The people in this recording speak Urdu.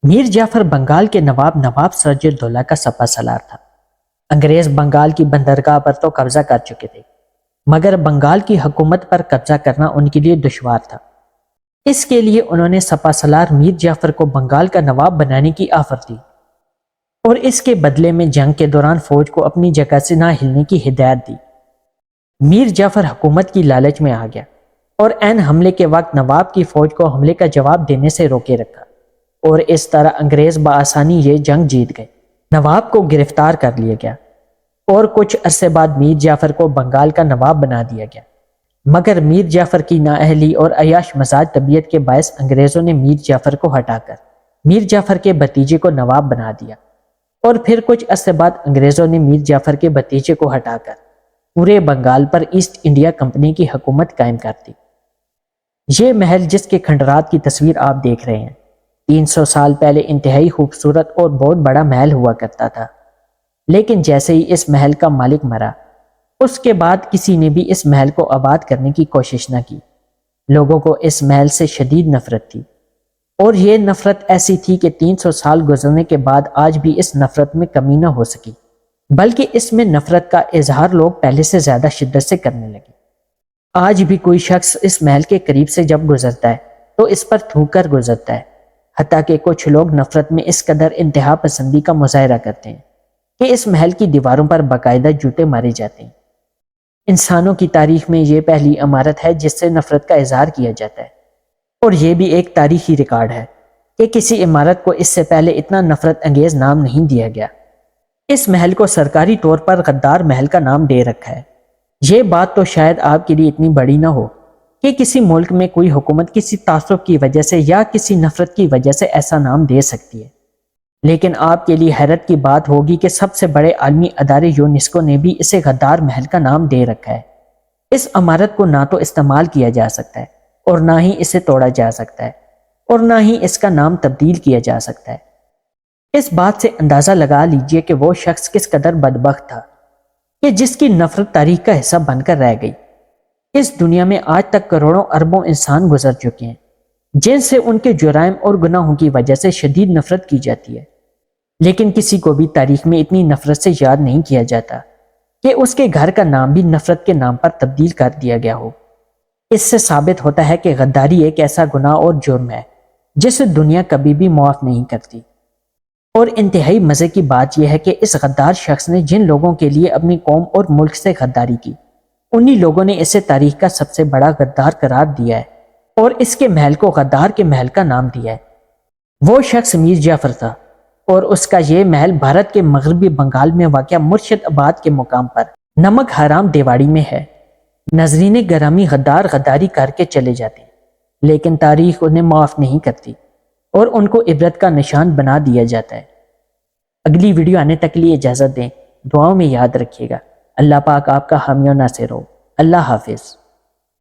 میر جعفر بنگال کے نواب سراج الدولہ کا سپہ سالار تھا۔ انگریز بنگال کی بندرگاہ پر تو قبضہ کر چکے تھے، مگر بنگال کی حکومت پر قبضہ کرنا ان کے لیے دشوار تھا۔ اس کے لیے انہوں نے سپہ سالار میر جعفر کو بنگال کا نواب بنانے کی آفر دی اور اس کے بدلے میں جنگ کے دوران فوج کو اپنی جگہ سے نہ ہلنے کی ہدایت دی۔ میر جعفر حکومت کی لالچ میں آ گیا اور عین حملے کے وقت نواب کی فوج کو حملے کا جواب دینے سے روکے رکھا، اور اس طرح انگریز بآسانی یہ جنگ جیت گئے۔ نواب کو گرفتار کر لیا گیا اور کچھ عرصے بعد میر جعفر کو بنگال کا نواب بنا دیا گیا، مگر میر جعفر کی نااہلی اور عیاش مزاج طبیعت کے باعث انگریزوں نے میر جعفر کو ہٹا کر میر جعفر کے بھتیجے کو نواب بنا دیا، اور پھر کچھ عرصے بعد انگریزوں نے میر جعفر کے بھتیجے کو ہٹا کر پورے بنگال پر ایسٹ انڈیا کمپنی کی حکومت قائم کر دی۔ یہ محل جس کے کھنڈرات کی تصویر آپ دیکھ رہے ہیں 300 سال پہلے انتہائی خوبصورت اور بہت بڑا محل ہوا کرتا تھا، لیکن جیسے ہی اس محل کا مالک مرا اس کے بعد کسی نے بھی اس محل کو آباد کرنے کی کوشش نہ کی۔ لوگوں کو اس محل سے شدید نفرت تھی، اور یہ نفرت ایسی تھی کہ 300 سال گزرنے کے بعد آج بھی اس نفرت میں کمی نہ ہو سکی، بلکہ اس میں نفرت کا اظہار لوگ پہلے سے زیادہ شدت سے کرنے لگے۔ آج بھی کوئی شخص اس محل کے قریب سے جب گزرتا ہے تو اس پر تھوک کر گزرتا ہے، حتیٰ کہ کچھ لوگ نفرت میں اس قدر انتہا پسندی کا مظاہرہ کرتے ہیں کہ اس محل کی دیواروں پر باقاعدہ جوتے مارے جاتے ہیں۔ انسانوں کی تاریخ میں یہ پہلی عمارت ہے جس سے نفرت کا اظہار کیا جاتا ہے، اور یہ بھی ایک تاریخی ریکارڈ ہے کہ کسی عمارت کو اس سے پہلے اتنا نفرت انگیز نام نہیں دیا گیا۔ اس محل کو سرکاری طور پر غدار محل کا نام دے رکھا ہے۔ یہ بات تو شاید آپ کے لیے اتنی بڑی نہ ہو کہ کسی ملک میں کوئی حکومت کسی تعصب کی وجہ سے یا کسی نفرت کی وجہ سے ایسا نام دے سکتی ہے، لیکن آپ کے لیے حیرت کی بات ہوگی کہ سب سے بڑے عالمی ادارے یونیسکو نے بھی اسے غدار محل کا نام دے رکھا ہے۔ اس عمارت کو نہ تو استعمال کیا جا سکتا ہے اور نہ ہی اسے توڑا جا سکتا ہے، اور نہ ہی اس کا نام تبدیل کیا جا سکتا ہے۔ اس بات سے اندازہ لگا لیجئے کہ وہ شخص کس قدر بدبخت تھا کہ جس کی نفرت تاریخ کا حصہ بن کر رہ گئی۔ اس دنیا میں آج تک کروڑوں اربوں انسان گزر چکے ہیں جن سے ان کے جرائم اور گناہوں کی وجہ سے شدید نفرت کی جاتی ہے، لیکن کسی کو بھی تاریخ میں اتنی نفرت سے یاد نہیں کیا جاتا کہ اس کے گھر کا نام بھی نفرت کے نام پر تبدیل کر دیا گیا ہو۔ اس سے ثابت ہوتا ہے کہ غداری ایک ایسا گناہ اور جرم ہے جسے دنیا کبھی بھی معاف نہیں کرتی۔ اور انتہائی مزے کی بات یہ ہے کہ اس غدار شخص نے جن لوگوں کے لیے اپنی قوم اور ملک سے غداری کی، انہی لوگوں نے اسے تاریخ کا سب سے بڑا غدار قرار دیا ہے اور اس کے محل کو غدار کے محل کا نام دیا ہے۔ وہ شخص میر جعفر تھا، اور اس کا یہ محل بھارت کے مغربی بنگال میں واقع مرشد آباد کے مقام پر نمک حرام دیواڑی میں ہے۔ ناظرین گرامی، غدار غداری کر کے چلے جاتے ہیں، لیکن تاریخ انہیں معاف نہیں کرتی اور ان کو عبرت کا نشان بنا دیا جاتا ہے۔ اگلی ویڈیو آنے تک لیے اجازت دیں، دعاؤں میں یاد رکھیے گا۔ اللہ پاک آپ کا حامی و ناصر ہو۔ اللہ حافظ۔